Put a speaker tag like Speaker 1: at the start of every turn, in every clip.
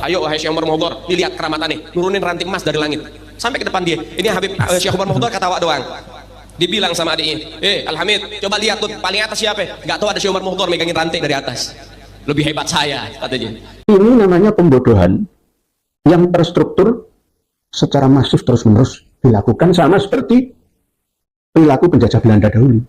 Speaker 1: ayo wahai Syekh Umar Mohdor, ini lihat keramatannya, nurunin ranting emas dari langit. Sampai ke depan dia, ini Habib Syekh Umar Mohdor ketawa doang. Dibilang sama adiknya, Al-Hamid, coba lihat tuh paling atas siapa? Gak tahu ada Syekh Umar Mohdor megangin ranting dari atas. Lebih hebat saya, katanya.
Speaker 2: Ini namanya pembodohan yang terstruktur secara masif terus-menerus dilakukan, sama seperti perilaku penjajah Belanda dahulu.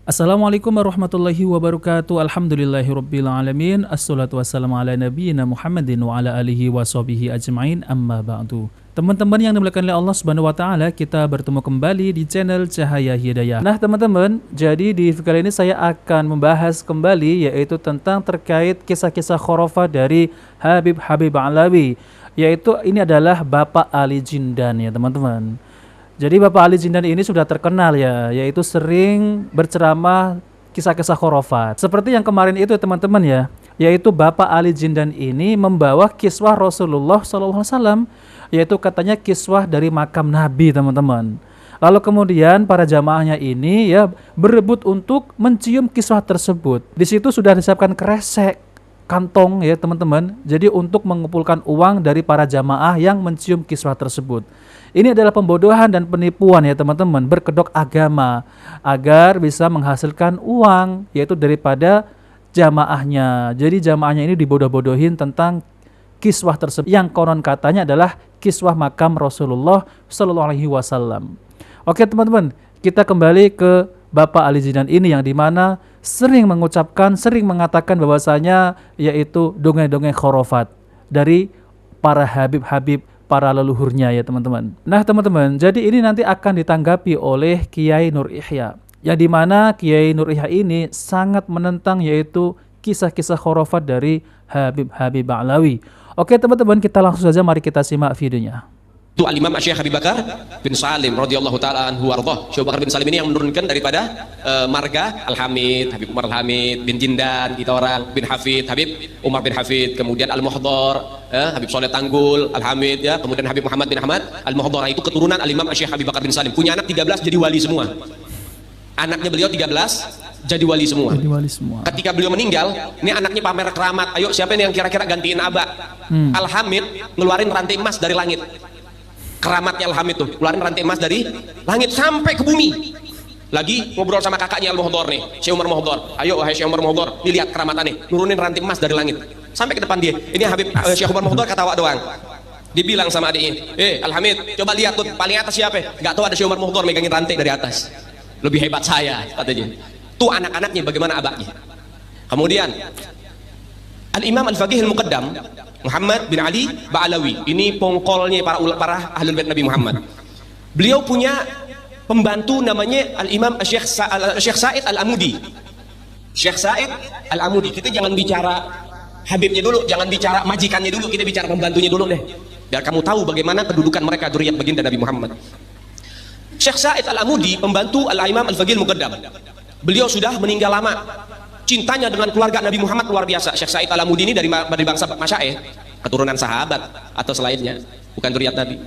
Speaker 3: Assalamualaikum warahmatullahi wabarakatuh. Alhamdulillahirrabbilalamin. Assalatu wassalamu ala nabiyina Muhammadin wa ala alihi wa sahbihi ajma'in, amma ba'du. Teman-teman yang dimuliakan oleh Allah Subhanahu wa taala, kita bertemu kembali di channel Cahaya Hidayah. Nah, teman-teman, jadi di video kali ini saya akan membahas kembali yaitu tentang terkait kisah-kisah khurafat dari Habib Alawi, yaitu ini adalah Bapak Ali Jindan ya, teman-teman. Jadi Bapak Ali Jindan ini sudah terkenal ya, yaitu sering berceramah kisah-kisah khurafat. Seperti yang kemarin itu teman-teman ya, yaitu Bapak Ali Jindan ini membawa kiswah Rasulullah SAW, yaitu katanya kiswah dari makam Nabi, teman-teman. Lalu kemudian para jamaahnya ini ya berebut untuk mencium kiswah tersebut. Di situ sudah disiapkan kresek, kantong ya teman-teman. Jadi untuk mengumpulkan uang dari para jamaah yang mencium kiswah tersebut. Ini adalah pembodohan dan penipuan ya teman-teman, berkedok agama agar bisa menghasilkan uang yaitu daripada jamaahnya. Jadi jamaahnya ini dibodoh-bodohin tentang kiswah tersebut yang konon katanya adalah kiswah makam Rasulullah SAW. Oke teman-teman, kita kembali ke Bapak Ali Jindan ini yang dimana sering mengatakan bahwasanya yaitu dongeng-dongeng khurafat dari para habib-habib, para leluhurnya ya teman-teman. Nah teman-teman, jadi ini nanti akan ditanggapi oleh Kiai Nur Ihya, yang dimana Kiai Nur Ihya ini sangat menentang yaitu kisah-kisah khurafat dari Habib Alawi. Oke teman-teman, kita langsung saja mari kita simak videonya.
Speaker 1: Itu Al-Imam Syekh Habib Bakar bin Salim radhiyallahu taala anhu warḍah. Syekh Bakar bin Salim ini yang menurunkan daripada marga Al-Hamid, Habib Umar Al-Hamid bin Jindan, kita orang bin Hafid, Habib Umar bin Hafid, kemudian Al-Muhdhar, Habib Soleh Tanggul, Al-Hamid ya, kemudian Habib Muhammad bin Ahmad Al-Muhdhar. Itu keturunan Al-Imam Syekh Habib Bakar bin Salim. Punya anak 13 jadi wali semua. Anaknya beliau 13 jadi wali semua. Ketika beliau meninggal, ini anaknya pamer keramat. Ayo siapa ini yang kira-kira gantiin Aba? Al-Hamid ngeluarin rantai emas dari langit. Keramatnya Al-Hamid tuh, keluarin rantai emas dari langit sampai ke bumi. Lagi ngobrol sama kakaknya Al-Muhdhar nih, Syekh Umar Mohdor. Ayo wahai Syekh Umar Mohdor, ini lihat keramatannya, nurunin rantai emas dari langit. Sampai ke depan dia, ini Habib Syekh Umar Mohdor ketawa doang. Dibilang sama adiknya, Al-Hamid, coba lihat tuh paling atas siapa? Gak tahu ada Syekh Umar Mohdor megangin rantai dari atas. Lebih hebat saya, katanya. Tuh anak-anaknya bagaimana abaknya. Kemudian Al-Imam Al-Faqih Al-Muqaddam Muhammad bin Ali Ba'alawi, ini pongkolnya para ahlul bait Nabi Muhammad. Beliau punya pembantu namanya Al-Imam Syekh Said Al-Amudi. Syekh Said Al-Amudi. Kita jangan bicara habibnya dulu, jangan bicara majikannya dulu, kita bicara pembantunya dulu deh. Biar kamu tahu bagaimana kedudukan mereka dzurriyyah baginda Nabi Muhammad. Syekh Said Al-Amudi, pembantu Al-Imam Al-Faqih Al-Muqaddam. Beliau sudah meninggal lama. Cintanya dengan keluarga Nabi Muhammad luar biasa. Syekh Said Al-Amudi ini dari bangsa Masyaih, keturunan sahabat atau selainnya, bukan dzurriyyah Nabi.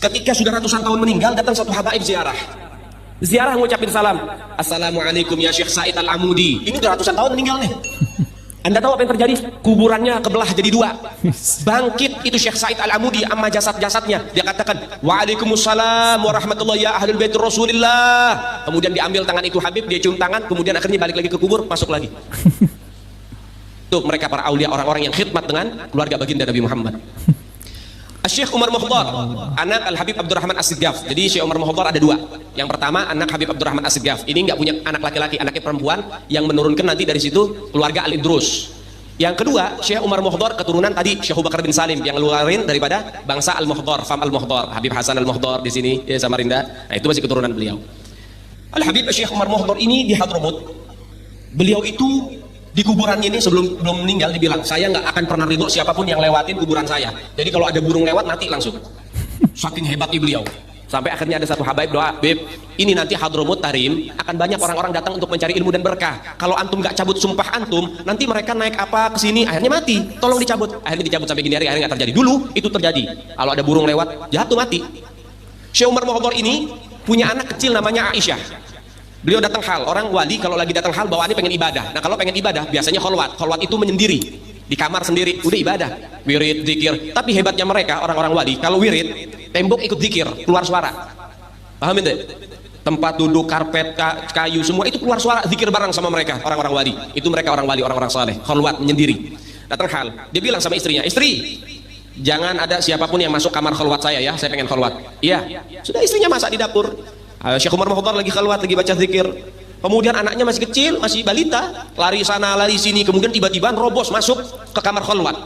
Speaker 1: Ketika sudah ratusan tahun meninggal, datang satu habaib ziarah. Ziarah ngucapin salam. Assalamualaikum ya Syekh Said Al-Amudi. Ini udah ratusan tahun meninggal nih. Anda tahu apa yang terjadi? Kuburannya kebelah jadi dua. Bangkit itu Syekh Said Al-Amudi sama jasad-jasadnya. Dia katakan, Waalaikumsalam warahmatullahi ya ahlul bait Rasulillah. Kemudian diambil tangan itu Habib, dia cium tangan, kemudian akhirnya balik lagi ke kubur, masuk lagi. Tuh mereka para aulia, orang-orang yang khidmat dengan keluarga baginda Nabi Muhammad. Syekh Umar Mohdor, anak Al-Habib Abdurrahman As-Sigaf. Jadi Syekh Umar Mohdor ada dua. Yang pertama anak Habib Abdurrahman As-Sigaf. Ini nggak punya anak laki-laki, anaknya perempuan yang menurunkan nanti dari situ keluarga Al-Idrus. Yang kedua Syekh Umar Mohdor keturunan tadi Syekh Bakar bin Salim yang ngeluarin daripada bangsa Al-Muhdhar, fam Al-Muhdhar, Habib Hasan Al-Muhdhar di sini ya, Samarinda. Nah itu masih keturunan beliau. Al-Habib Syekh Umar Mohdor ini di Hadramut. Beliau itu di kuburannya ini sebelum meninggal dibilang, saya nggak akan pernah ridho siapapun yang lewatin kuburan saya. Jadi kalau ada burung lewat mati langsung. Saking hebatnya beliau. Sampai akhirnya ada satu habaib doa, Bib, ini nanti Hadramut Tarim akan banyak orang-orang datang untuk mencari ilmu dan berkah. Kalau antum nggak cabut sumpah antum, nanti mereka naik apa ke sini, akhirnya mati. Tolong dicabut. Akhirnya dicabut sampai gini hari, akhirnya nggak terjadi. Dulu itu terjadi. Kalau ada burung lewat, jatuh mati. Syekh Umar Mohdor ini punya anak kecil namanya Aisyah. Beliau datang hal, orang wali kalau lagi datang hal bawaannya pengen ibadah. Nah kalau pengen ibadah biasanya kholwat. Kholwat itu menyendiri. di kamar sendiri udah ibadah, wirid, zikir. Tapi hebatnya mereka orang-orang wali, kalau wirid tembok ikut zikir, keluar suara. Paham itu? Tempat duduk, karpet, kayu, semua itu keluar suara, zikir bareng sama mereka, orang-orang wali. Itu mereka orang wali, orang-orang saleh, khalwat, menyendiri. Datang hal, dia bilang sama istrinya, istri, jangan ada siapapun yang masuk kamar khalwat saya ya, saya pengen khalwat. Iya. Sudah, istrinya masak di dapur. Syekh Umar Mukhtar lagi khalwat, lagi baca zikir. Kemudian anaknya masih kecil, masih balita, lari sana lari sini, kemudian tiba-tiba robos masuk ke kamar khalwat.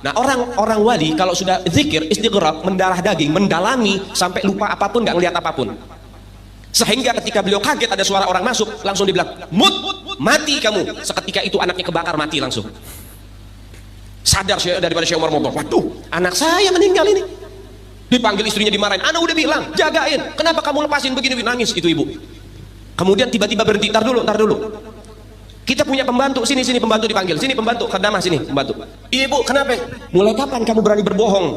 Speaker 1: Nah, orang wali kalau sudah zikir, istighraq, mendarah daging, mendalami sampai lupa apapun, nggak ngelihat apapun. Sehingga ketika beliau kaget ada suara orang masuk, langsung dibilang, "Mut, mati kamu." Seketika itu anaknya kebakar, mati langsung. Sadar daripada Syekh Umar Mukhtar, waduh, anak saya meninggal ini. Dipanggil istrinya, dimarahin. Ana udah bilang, jagain. Kenapa kamu lepasin begini? Nangis itu ibu. Kemudian tiba-tiba berhenti, tar dulu. Kita punya pembantu, sini pembantu dipanggil. Sini pembantu, khadamah sini pembantu. Ibu, kenapa? Mulai kapan kamu berani berbohong?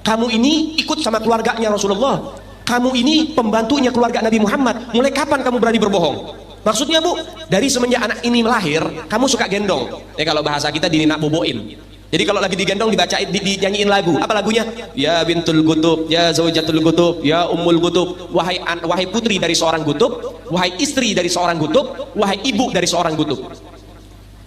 Speaker 1: Kamu ini ikut sama keluarganya Rasulullah. Kamu ini pembantunya keluarga Nabi Muhammad. Mulai kapan kamu berani berbohong? Maksudnya bu, dari semenjak anak ini lahir, kamu suka gendong. Kalau bahasa kita dininak boboin. Jadi kalau lagi digendong dibacain, dinyanyiin lagu. Apa lagunya? Ya bintul gutub, ya zaujatul gutub, ya ummul gutub. Wahai putri dari seorang gutub, wahai istri dari seorang gutub, wahai ibu dari seorang gutub.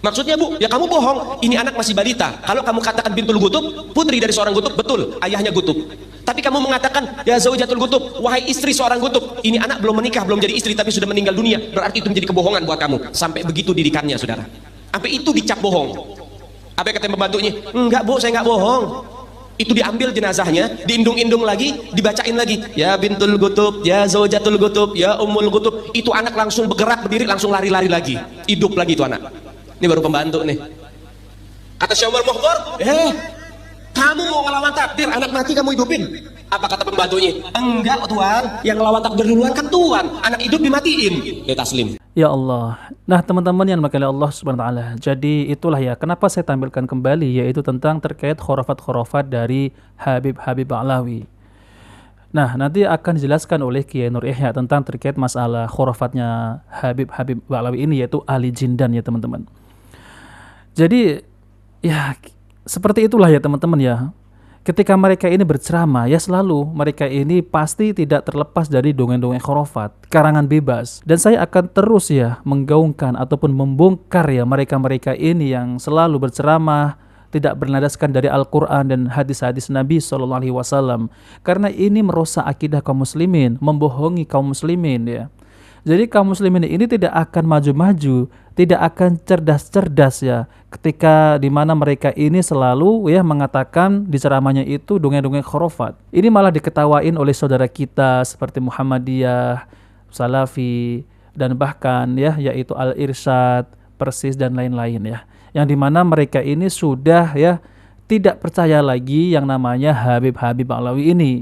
Speaker 1: Maksudnya bu, ya kamu bohong. Ini anak masih balita. Kalau kamu katakan bintul gutub, putri dari seorang gutub, betul, ayahnya gutub. Tapi kamu mengatakan ya zaujatul gutub, wahai istri seorang gutub. Ini anak belum menikah, belum jadi istri, tapi sudah meninggal dunia. Berarti itu menjadi kebohongan buat kamu. Sampai begitu didikannya, saudara. Sampai itu dicap bohong. Apa kata pembantunya? Enggak bu, saya enggak bohong. Itu diambil jenazahnya, diindung-indung lagi, dibacain lagi. Ya bintul gutub, ya zaujatul gutub, ya ummul gutub. Itu anak langsung bergerak, berdiri, langsung lari-lari lagi. Hidup lagi itu anak. Ini baru pembantu nih. Kata Syekh Umar Mukhtar, kamu mau ngelawan takdir, anak mati kamu hidupin. Apa kata pembantunya? Enggak Tuhan, yang ngelawan takdir duluan kan Tuhan. Anak hidup dimatiin. Dia taslim.
Speaker 3: Ya Allah. Nah teman-teman yang dimuliakan oleh Allah Subhanahu wa Ta'ala, jadi itulah ya kenapa saya tampilkan kembali, yaitu tentang terkait khurafat-khurafat dari Habib Ba'lawi. Nah nanti akan dijelaskan oleh Kiai Nur Ihya tentang terkait masalah khurafatnya Habib Ba'lawi ini, yaitu ahli jindan ya teman-teman. Jadi ya seperti itulah ya teman-teman ya. Ketika mereka ini berceramah, ya selalu mereka ini pasti tidak terlepas dari dongeng-dongeng khurafat, karangan bebas. Dan saya akan terus ya menggaungkan ataupun membongkar ya mereka-mereka ini yang selalu berceramah, tidak bernadaskan dari Al-Quran dan hadis-hadis Nabi SAW. Karena ini merusak akidah kaum muslimin, membohongi kaum muslimin ya. Jadi kaum muslimin ini tidak akan maju-maju, tidak akan cerdas-cerdas ya, ketika dimana mereka ini selalu ya mengatakan di ceramahnya itu dongeng-dongeng khurafat. Ini malah diketawain oleh saudara kita seperti Muhammadiyah, Salafi, dan bahkan ya yaitu Al-Irsyad, Persis dan lain-lain ya. Yang dimana mereka ini sudah ya tidak percaya lagi yang namanya Habib Ba'lawi ini.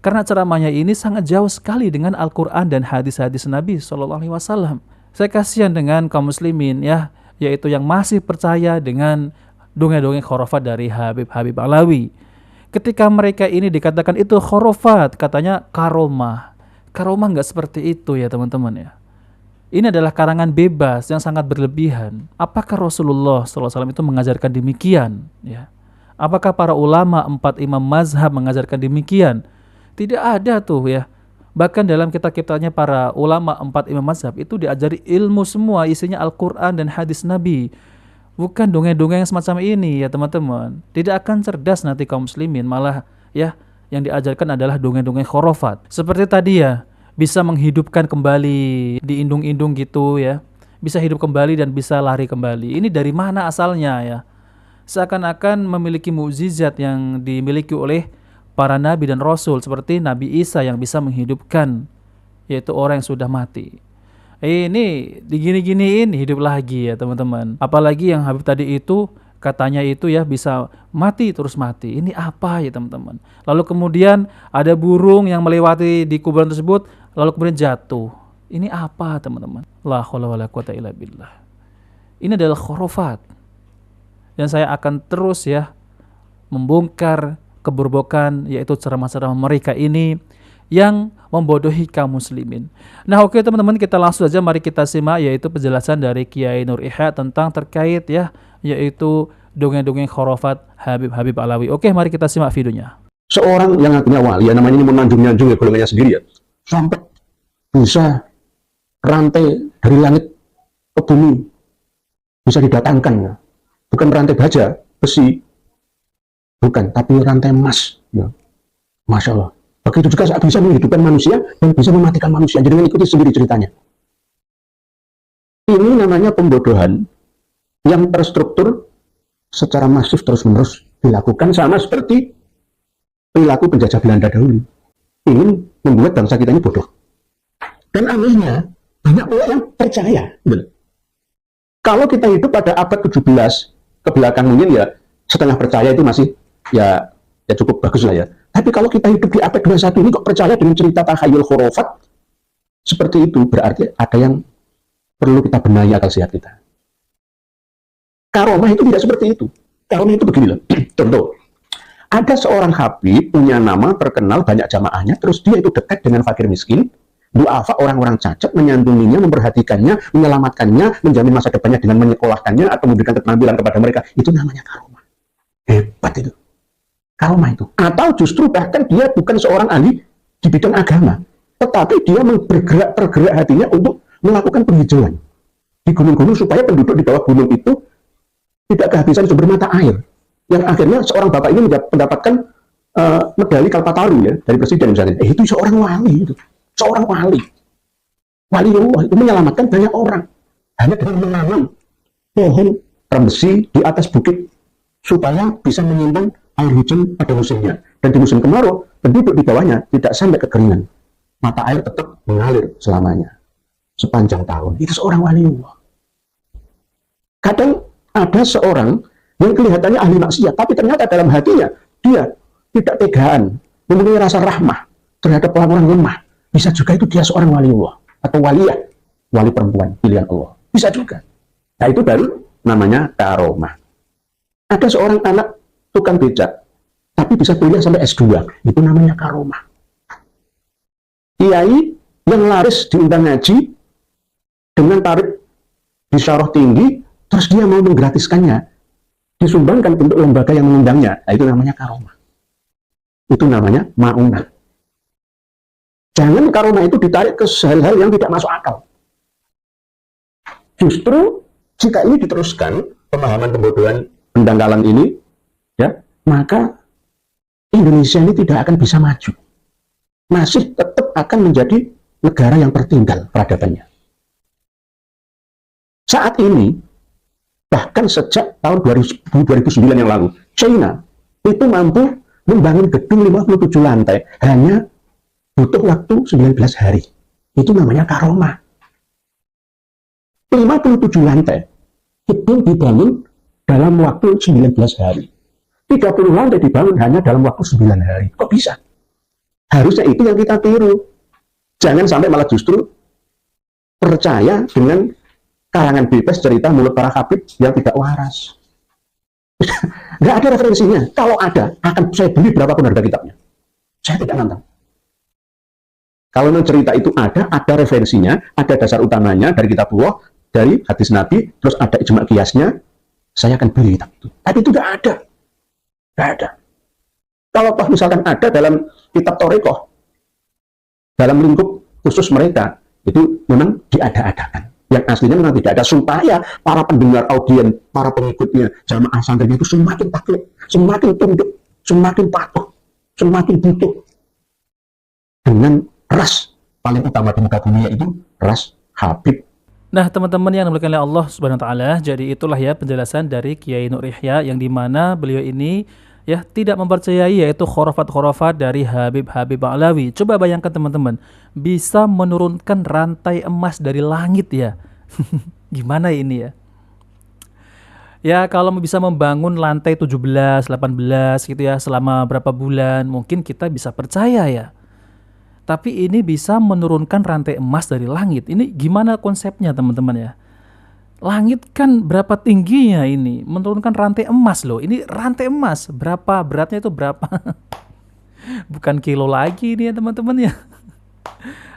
Speaker 3: Karena ceramahnya ini sangat jauh sekali dengan Al-Quran dan hadis-hadis Nabi SAW. Saya kasihan dengan kaum muslimin ya, yaitu yang masih percaya dengan dongeng-dongeng khurafat dari Habib Ba'lawi. Ketika mereka ini dikatakan itu khurafat, katanya karomah. Karomah nggak seperti itu ya teman-teman ya. Ini adalah karangan bebas yang sangat berlebihan. Apakah Rasulullah SAW itu mengajarkan demikian? Ya. Apakah para ulama 4 imam mazhab mengajarkan demikian? Tidak ada tuh ya. Bahkan dalam kitab-kitabnya para ulama 4 imam mazhab itu diajari ilmu semua, isinya Al-Quran dan hadis Nabi. Bukan dongeng-dongeng semacam ini ya teman-teman. Tidak akan cerdas nanti kaum muslimin, malah ya yang diajarkan adalah dongeng-dongeng khurafat. Seperti tadi ya, bisa menghidupkan kembali, diindung-indung gitu ya. Bisa hidup kembali dan bisa lari kembali. Ini dari mana asalnya ya? Seakan-akan memiliki mukjizat yang dimiliki oleh para nabi dan rasul, seperti Nabi Isa yang bisa menghidupkan, yaitu orang yang sudah mati. Ini digini-giniin hidup lagi ya teman-teman. Apalagi yang Habib tadi itu katanya itu ya bisa mati terus mati. Ini apa ya teman-teman? Lalu kemudian ada burung yang melewati di kuburan tersebut lalu kemudian jatuh. Ini apa teman-teman? La haula wala quwata illa billah. Ini adalah khurafat. Dan saya akan terus ya membongkar keburbukan, yaitu ceramah-ceramah mereka ini yang membodohi kaum muslimin. Nah oke teman-teman, kita langsung saja mari kita simak yaitu penjelasan dari Kiai Nur Ihya tentang terkait ya yaitu dongeng-dongeng khurafat Habib Alawi. Oke, mari kita simak videonya.
Speaker 2: Seorang yang ngakunya wali, ya namanya ini menanjung-nanjung ya golongannya sendiri ya, sampai bisa rantai dari langit ke bumi bisa didatangkan ya. Bukan rantai baja, besi, bukan, tapi rantai emas ya. Masya Allah. Begitu juga saat bisa menghidupkan manusia dan bisa mematikan manusia. Jadi ikuti sendiri ceritanya. Ini namanya pembodohan yang terstruktur secara masif terus-menerus dilakukan, sama seperti perilaku penjajah Belanda dahulu. Ingin membuat bangsa kita ini bodoh. Dan anehnya, banyak pula yang percaya. Kalau kita hidup pada abad 17 ke belakang, mungkin ya setengah percaya itu masih ya cukup bagus lah ya. Tapi kalau kita hidup di abad 21 ini kok percaya dengan cerita takhayul khurafat seperti itu, berarti ada yang perlu kita benahi akal sehat kita. Karomah itu tidak seperti itu. Karomah itu begini loh. Contoh, ada seorang habib punya nama terkenal, banyak jamaahnya, terus dia itu dekat dengan fakir miskin, duafa orang-orang cacat, menyantuninya, memperhatikannya, menyelamatkannya, menjamin masa depannya dengan menyekolahkannya atau memberikan keterampilan kepada mereka. Itu namanya karomah. Hebat itu. Karomah itu. Atau justru bahkan dia bukan seorang ahli di bidang agama, tetapi dia tergerak hatinya untuk melakukan penghijauan di gunung-gunung supaya penduduk di bawah gunung itu tidak kehabisan sumber mata air. Yang akhirnya seorang bapak ini mendapatkan medali Kalpataru ya dari presiden misalnya. Itu seorang wali itu. Seorang wali. Wali Allah itu menyelamatkan banyak orang hanya dengan menanam pohon rembesi di atas bukit supaya bisa menyimpan air hujan pada musimnya. Dan di musim kemarau, penduduk di bawahnya tidak sampai kekeringan. Mata air tetap mengalir selamanya. Sepanjang tahun. Itu seorang wali Allah. Kadang ada seorang yang kelihatannya ahli maksiat, tapi ternyata dalam hatinya dia tidak tegaan, mempunyai rasa rahmah terhadap orang-orang lemah. Bisa juga itu dia seorang wali Allah atau waliyah, wali perempuan pilihan Allah. Bisa juga. Nah itu baru namanya karomah. Ada seorang anak tukang becak, tapi bisa kuliah sampai S2. Itu namanya karomah. Kiai yang laris diundang ngaji dengan tarif disyarah tinggi, terus dia mau menggratiskannya, disumbangkan untuk lembaga yang mengundangnya. Nah, itu namanya karomah. Itu namanya ma'unah. Jangan karomah itu ditarik ke hal-hal yang tidak masuk akal. Justru jika ini diteruskan pemahaman pembodohan pendangkalan ini, ya, maka Indonesia ini tidak akan bisa maju. Masih tetap akan menjadi negara yang tertinggal peradabannya. Saat ini, bahkan sejak tahun 2009 yang lalu, China itu mampu membangun gedung 57 lantai hanya butuh waktu 19 hari. Itu namanya karomah. 57 lantai gedung dibangun dalam waktu 19 hari. 30 lantai dibangun hanya dalam waktu 9 hari. Kok bisa? Harusnya itu yang kita tiru. Jangan sampai malah justru percaya dengan karangan bebas cerita mulut para habib yang tidak waras. Nggak ada referensinya. Kalau ada, akan saya beli berapapun harga kitabnya. Saya tidak nantang. Kalau memang cerita itu ada referensinya, ada dasar utamanya dari kitab Allah, dari hadis Nabi, terus ada ijma qiyasnya, saya akan beli kitab itu. Tapi itu nggak ada. Nggak ada. Kalau toh misalkan ada dalam kitab Torekoh, dalam lingkup khusus mereka, itu memang diada-adakan. Yang aslinya memang tidak ada, supaya para pendengar, audien, para pengikutnya, jamaah santrinya itu semakin takluk, semakin tunduk, semakin patuh, semakin butuh. Dengan ras paling utama di muka bumi, yaitu ras Habib.
Speaker 3: Nah, teman-teman yang dimuliakan oleh Allah Subhanahu wa taala, jadi itulah ya penjelasan dari Kiai Nur Yahya yang dimana beliau ini ya tidak mempercayai yaitu khurafat-khurafat dari Habib Alawi. Coba bayangkan teman-teman, bisa menurunkan rantai emas dari langit ya. Gimana ini ya? Ya kalau bisa membangun lantai 17, 18 gitu ya selama berapa bulan, mungkin kita bisa percaya ya. Tapi ini bisa menurunkan rantai emas dari langit. Ini gimana konsepnya teman-teman ya? Langit kan berapa tingginya ini? Menurunkan rantai emas loh. Ini rantai emas. Berapa beratnya itu berapa? Bukan kilo lagi ini ya teman-teman ya.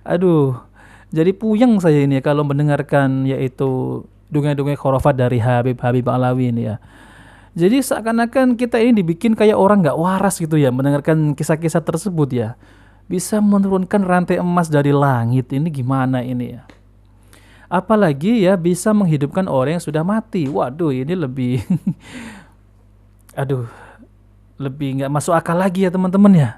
Speaker 3: Aduh. Jadi puyeng saya ini ya kalau mendengarkan yaitu dongeng-dongeng khurafat dari Habib Alawi ini ya. Jadi seakan-akan kita ini dibikin kayak orang nggak waras gitu ya mendengarkan kisah-kisah tersebut ya. Bisa menurunkan rantai emas dari langit, ini gimana ini ya? Apalagi ya bisa menghidupkan orang yang sudah mati. Waduh, ini lebih aduh, lebih nggak masuk akal lagi ya teman-teman ya.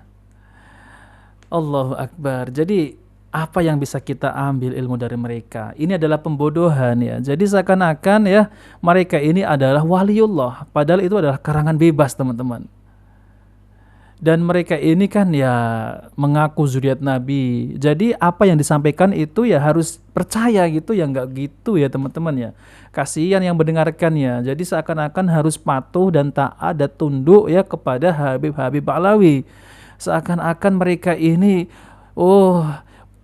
Speaker 3: Allahu Akbar. Jadi apa yang bisa kita ambil ilmu dari mereka? Ini adalah pembodohan ya. Jadi seakan-akan ya mereka ini adalah waliullah, padahal itu adalah karangan bebas teman-teman. Dan mereka ini kan ya mengaku zuriat Nabi. Jadi apa yang disampaikan itu ya harus percaya gitu ya, nggak gitu ya teman-teman ya. Kasihan yang mendengarkannya. Jadi seakan-akan harus patuh dan taat dan tunduk ya kepada Habib-Habib Ba'lawi. Seakan-akan mereka ini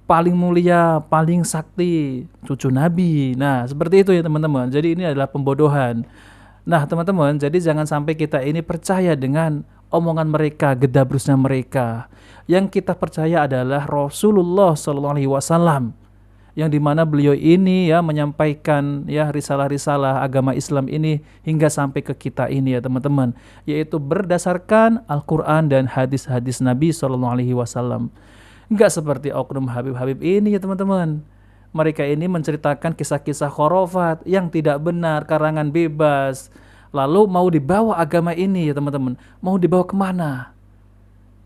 Speaker 3: paling mulia, paling sakti, cucu Nabi. Nah, seperti itu ya teman-teman. Jadi ini adalah pembodohan. Nah, teman-teman, jadi jangan sampai kita ini percaya dengan omongan mereka, gedabrusnya mereka. Yang kita percaya adalah Rasulullah SAW, yang dimana beliau ini ya menyampaikan ya risalah-risalah agama Islam ini hingga sampai ke kita ini ya teman-teman, yaitu berdasarkan Al-Quran dan hadis-hadis Nabi SAW. Enggak seperti oknum Habib-Habib ini ya teman-teman. Mereka ini menceritakan kisah-kisah khurafat yang tidak benar, karangan bebas. Lalu mau dibawa agama ini ya teman-teman, mau dibawa kemana?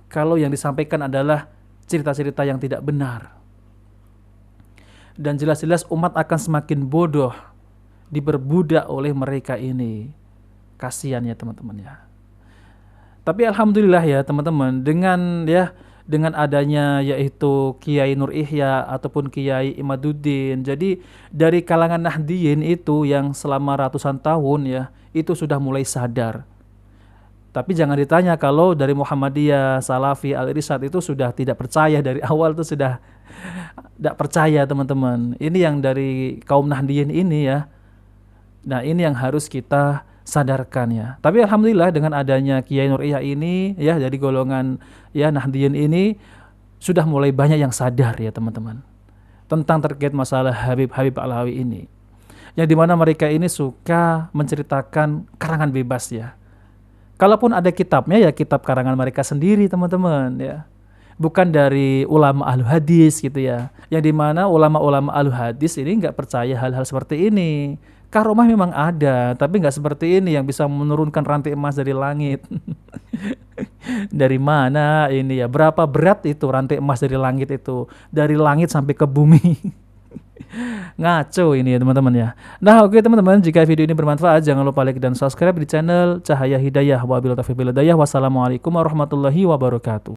Speaker 3: Kalau yang disampaikan adalah cerita-cerita yang tidak benar. Dan jelas-jelas umat akan semakin bodoh, diperbudak oleh mereka ini. Kasihan ya teman-teman ya. Tapi alhamdulillah ya teman-teman, dengan adanya yaitu Kiai Nur Ihya ataupun Kiai Imaduddin. Jadi dari kalangan Nahdiyin itu yang selama ratusan tahun ya, itu sudah mulai sadar. Tapi jangan ditanya kalau dari Muhammadiyah, Salafi, Al-Irsyad itu sudah tidak percaya dari awal, itu sudah tidak percaya teman-teman. Ini yang dari kaum Nahdiyin ini ya. Nah ini yang harus kita sadarkan ya. Tapi alhamdulillah dengan adanya Kiai Nur Ihya ini ya, dari golongan ya Nahdiyin ini sudah mulai banyak yang sadar ya teman-teman tentang terkait masalah Habib-Habib Ba'lawi ini, yang dimana mereka ini suka menceritakan karangan bebas ya. Kalaupun ada kitabnya ya kitab karangan mereka sendiri teman-teman ya, bukan dari ulama ahlu hadis gitu ya, yang dimana ulama-ulama ahlu hadis ini nggak percaya hal-hal seperti ini. Karomah memang ada, tapi nggak seperti ini yang bisa menurunkan rantai emas dari langit. Dari mana ini ya? Berapa berat itu rantai emas dari langit itu? Dari langit sampai ke bumi. Ngaco ini ya teman-teman ya. Nah oke teman-teman, jika video ini bermanfaat jangan lupa like dan subscribe di channel Cahaya Hidayah. Wabillahi taufiq wal hidayah. Wassalamualaikum warahmatullahi wabarakatuh.